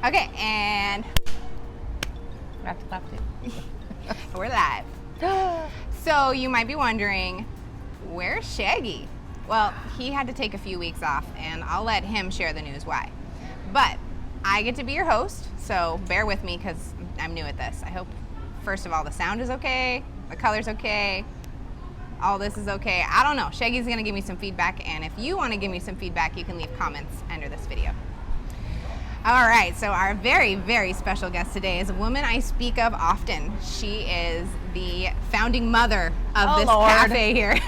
Okay, and Have to clap too. we're live. So you might be wondering, where's Shaggy? Well, he had to take a few weeks off, and I'll let him share the news why. But I get to be your host, so bear with me because I'm new at this. I hope, first of all, the sound is okay, the color's okay, all this is okay. I don't know. Shaggy's going to give me some feedback, and if you want to give me some feedback, you can leave comments under this video. All right, so our very, very special guest today is a woman I speak of often. She is the founding mother of this cafe here.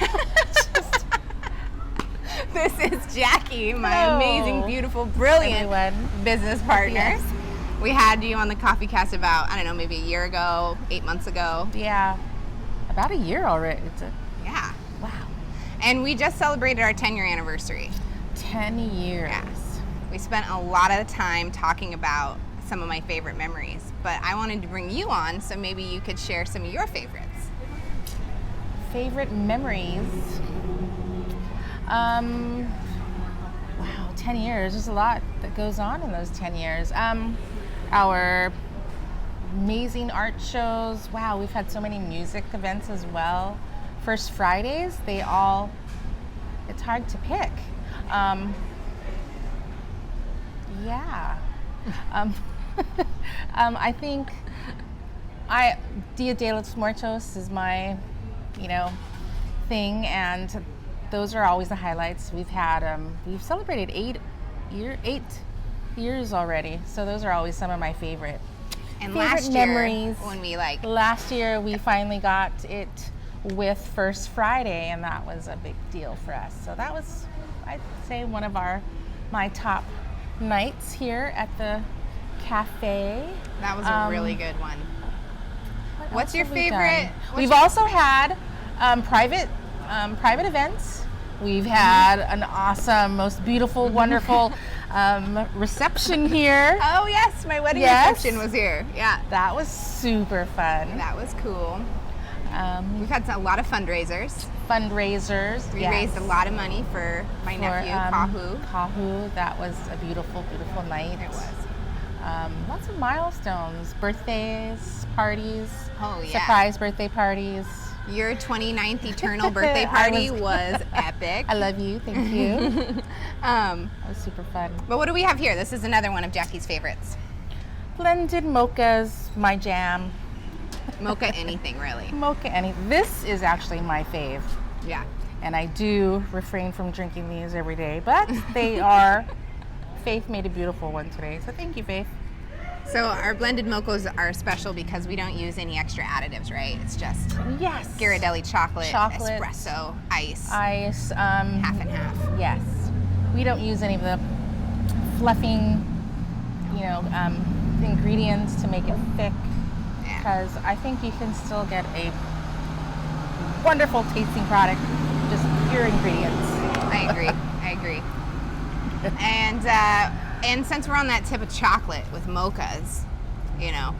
This is Jackie, my amazing, beautiful, brilliant business partner. Yes. We had you on the Coffeecast about, I don't know, maybe a year ago, 8 months ago. Yeah, about a year already. Yeah. Wow. And we just celebrated our 10-year anniversary. 10 years. Yes. We spent a lot of time talking about some of my favorite memories, but I wanted to bring you on so maybe you could share some of your favorites. Favorite memories? Wow, 10 years. There's a lot that goes on in those 10 years. Our amazing art shows. Wow, we've had so many music events as well. First Fridays, it's hard to pick. Yeah. I think Dia de los Muertos is my, thing, and those are always the highlights. We've had, we've celebrated 8 years already, so those are always some of my favorite last memories. Year, when last year we finally got it with First Friday, and that was a big deal for us. So that was, I'd say, one of my top nights here at the cafe. That was a really good one. What's your favorite? We've also had private events. We've had an awesome, most beautiful, wonderful reception here. Oh yes, my wedding reception was here. Yeah, that was super fun. That was cool. We've had a lot of fundraisers. We raised a lot of money for my nephew, Kahu. That was a beautiful, beautiful night. It was. Lots of milestones, birthdays, parties. Oh yeah. Surprise birthday parties. Your 29th eternal birthday party was epic. I love you. Thank you. That was super fun. But what do we have here? This is another one of Jackie's favorites. Blended mochas, my jam. Mocha anything, really. Mocha anything. This is actually my fave. Yeah. And I do refrain from drinking these every day, but they are. Faith made a beautiful one today, so thank you, Faith. So our blended mochas are special because we don't use any extra additives, right? It's just Ghirardelli chocolate, espresso, ice, half and half. Yes. We don't use any of the fluffing, ingredients to make it thick. Because I think you can still get a wonderful tasting product, just pure ingredients. I agree. And since we're on that tip of chocolate with mochas,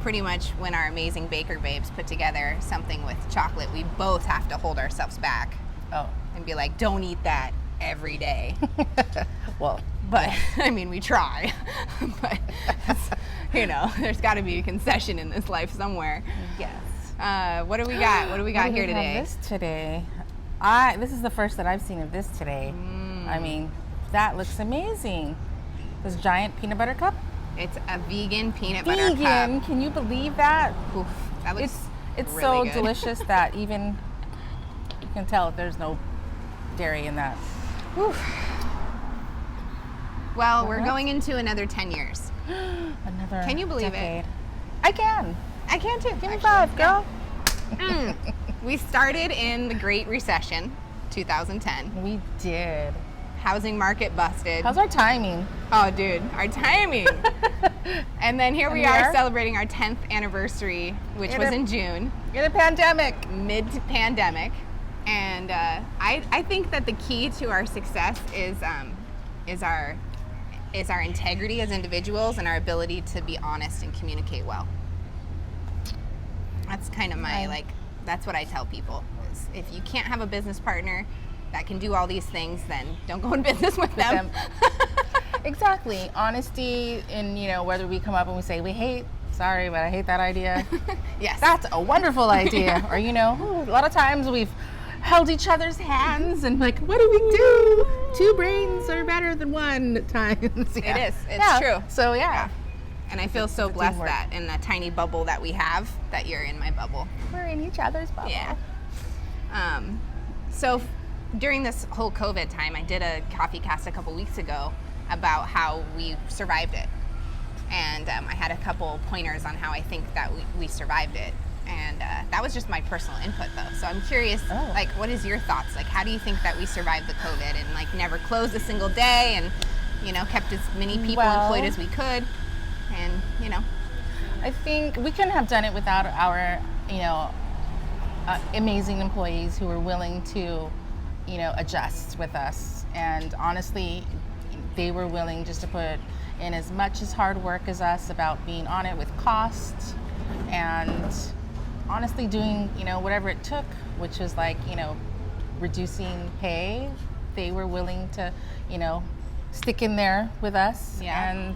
pretty much when our amazing baker babes put together something with chocolate, we both have to hold ourselves back. Oh. And be like, don't eat that every day. Well, but I mean, we try. But there's got to be a concession in this life somewhere. Yes. What do we got? What do we got here today? This is the first that I've seen of this today. I mean, that looks amazing. This giant peanut butter cup. It's a vegan peanut butter cup. Can you believe that? Oof, that looks it's really so good. delicious that even you can tell there's no dairy in that. Oof. Well, we're going into another 10 years. Another Can you believe decade. it? I can. I can too. Give me 5, girl. We started in the Great Recession, 2010. We did. Housing market busted. How's our timing? Oh, dude, our timing. And then here we are celebrating our 10th anniversary, which was in June. In a pandemic. Mid-pandemic. And I think that the key to our success is our integrity as individuals and our ability to be honest and communicate well. That's kind of my, that's what I tell people. Is if you can't have a business partner that can do all these things, then don't go in business with them. Exactly. Honesty in, whether we come up and we say, sorry, but I hate that idea. Yes. That's a wonderful idea. Or, a lot of times we've held each other's hands and like, what do we do? Two brains are better than one at times. Yeah. It is. It's true. So, yeah. And I feel so blessed teamwork. that in the tiny bubble that we have, that you're in my bubble. We're in each other's bubble. Yeah. So during this whole COVID time, I did a Coffeecast a couple weeks ago about how we survived it. And I had a couple pointers on how I think that we survived it. And that was just my personal input, though. So I'm curious, like, what is your thoughts? Like, how do you think that we survived the COVID and, like, never closed a single day and, kept as many people employed as we could? And, I think we couldn't have done it without our, amazing employees who were willing to, adjust with us. And honestly, they were willing just to put in as much as hard work as us about being on it with cost and honestly doing, whatever it took, which was like, reducing pay. They were willing to, stick in there with us. Yeah. And,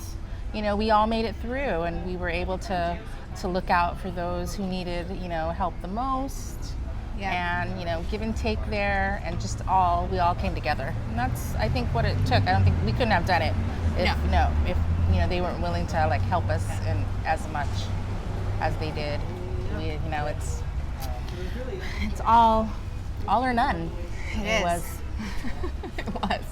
we all made it through and we were able to look out for those who needed, help the most. Yeah. And, give and take there and we all came together. And that's, I think, what it took. I don't think we couldn't have done it if they weren't willing to like help us in as much as they did. It's all or none. It was. It was.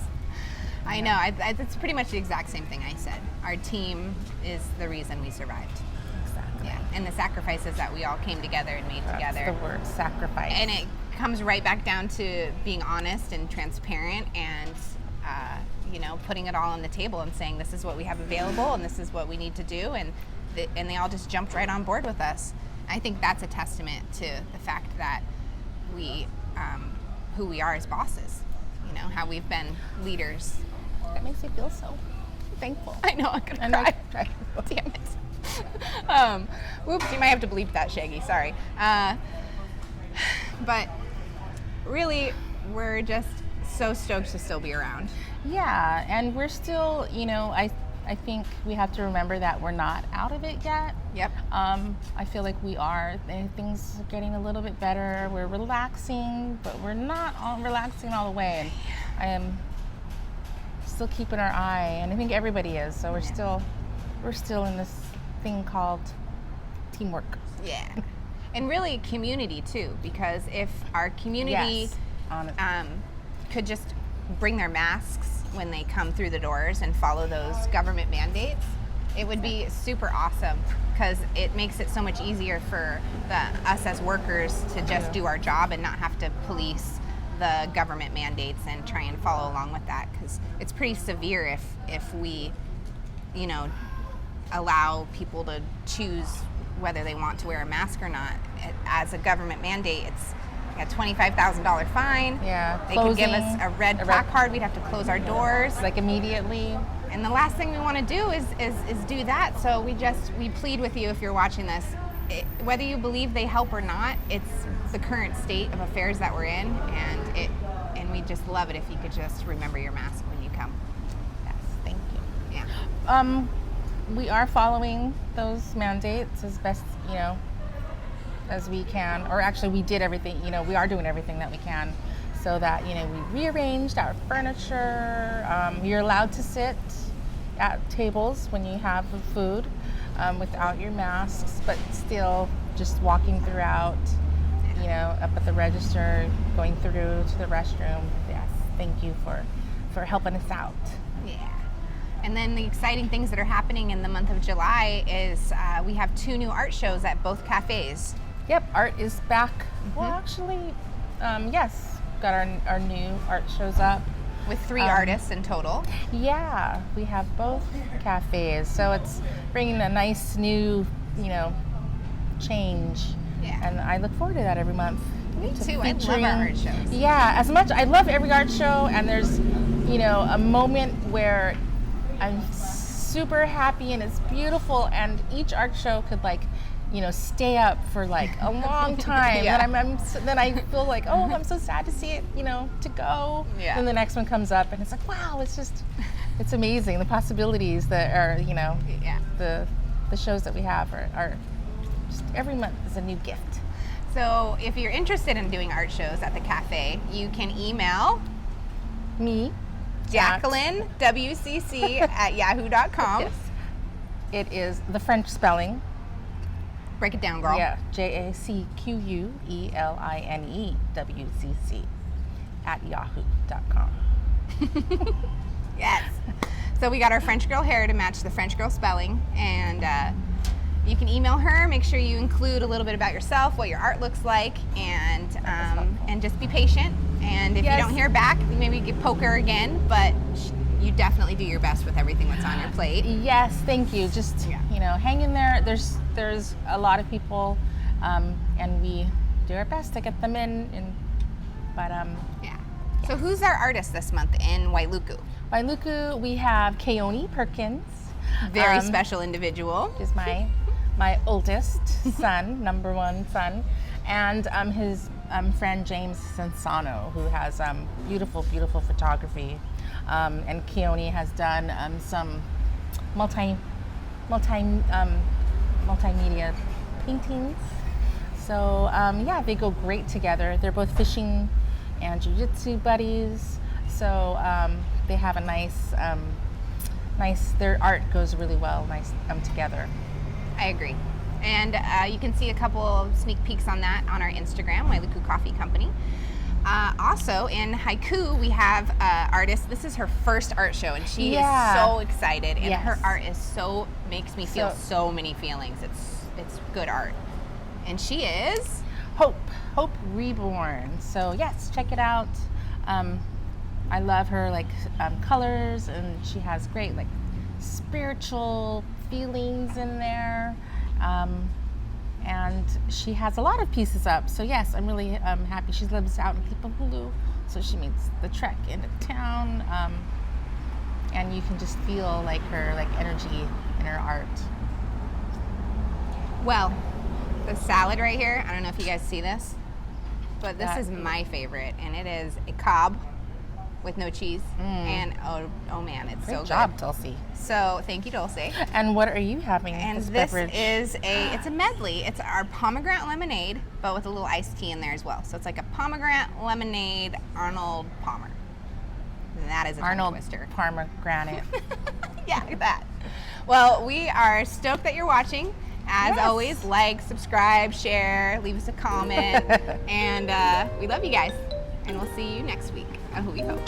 I know. It's pretty much the exact same thing I said. Our team is the reason we survived. Exactly. Yeah. And the sacrifices that we all came together and made together. That's the word, sacrifice. And it comes right back down to being honest and transparent and, putting it all on the table and saying this is what we have available and this is what we need to do. And they all just jumped right on board with us. I think that's a testament to the fact that we, who we are as bosses, how we've been leaders. That makes me feel so thankful. I know, I'm gonna cry. Damn it. Whoops, you might have to bleep that, Shaggy, sorry. But really, we're just so stoked to still be around. Yeah, and we're still, I think we have to remember that we're not out of it yet. Yep. I feel like we are. Things are getting a little bit better. We're relaxing, but we're not relaxing all the way. And I am still keeping our eye, and I think everybody is. So we're still in this thing called teamwork. Yeah. And really community too, because if our community could just bring their masks when they come through the doors and follow those government mandates, it would be super awesome because it makes it so much easier for us as workers to just do our job and not have to police the government mandates and try and follow along with that, because it's pretty severe if we, allow people to choose whether they want to wear a mask or not. As a government mandate, it's a $25,000 fine. Yeah. They could give us a red placard. We'd have to close our doors. Like immediately. And the last thing we want to do is do that. So we plead with you, if you're watching this, whether you believe they help or not, it's the current state of affairs that we're in, and we just love it if you could just remember your mask when you come. Yes, thank you. Yeah. We are following those mandates as best, as we can, or actually we did everything, we are doing everything that we can so that, we rearranged our furniture. You're allowed to sit at tables when you have the food without your masks, but still just walking throughout, up at the register, going through to the restroom. Yes, thank you for helping us out. Yeah. And then the exciting things that are happening in the month of July is we have 2 new art shows at both cafes. Yep, art is back. Mm-hmm. Well, actually, yes, got our new art shows up. With 3 artists in total. Yeah, we have both cafes. So it's bringing a nice new, change. Yeah. And I look forward to that every month. Me too. I love our art shows. Yeah, as much. I love every art show, and there's, a moment where I'm super happy and it's beautiful, and each art show could stay up for a long time. Yeah. Then I feel like, oh, I'm so sad to see it, to go. Yeah. And the next one comes up and it's like, wow, it's it's amazing the possibilities that are, Yeah. the shows that we have are just every month is a new gift. So if you're interested in doing art shows at the cafe, you can email Me, Jacqueline, WCC at yahoo.com. Yes. It is the French spelling. Break it down, girl. Yeah, JACQUELINE WCC at yahoo.com. Yes. So we got our French girl hair to match the French girl spelling, and you can email her. Make sure you include a little bit about yourself, what your art looks like, and just be patient. And if you don't hear back, maybe poke her again. But you definitely do your best with everything that's on your plate. Yes, thank you. Just hang in there. There's a lot of people, and we do our best to get them in. Yeah. So who's our artist this month in Wailuku? Wailuku, we have Keone Perkins. Very special individual. Is my oldest son, number one son, and his friend James Sensano, who has beautiful photography. And Keone has done some multimedia paintings. So they go great together. They're both fishing and jiu-jitsu buddies. So they have a nice, their art goes really well together. I agree. And you can see a couple of sneak peeks on that on our Instagram, Wailuku Coffee Company. Also in Haiku, we have artist. This is her first art show, and she is so excited. And her art is makes me feel so many feelings. It's good art. And she is Hope Reborn. So yes, check it out. I love her colors, and she has great spiritual feelings in there. And she has a lot of pieces up. So yes, I'm really happy. She lives out in Kipahulu, so she makes the trek into town. And you can just feel her energy in her art. Well, the salad right here, I don't know if you guys see this, but this is my favorite, and it is a Cobb with no cheese. And oh man, it's so good. Great job, Dulcie. So thank you, Dulce. And what are you having? And this beverage? is it's a medley. It's our pomegranate lemonade, but with a little iced tea in there as well. So it's like a pomegranate lemonade Arnold Palmer. That is a tongue twister. Pomegranate. Yeah, like that. Well, we are stoked that you're watching. As always, subscribe, share, leave us a comment, and we love you guys. And we'll see you next week. We hope.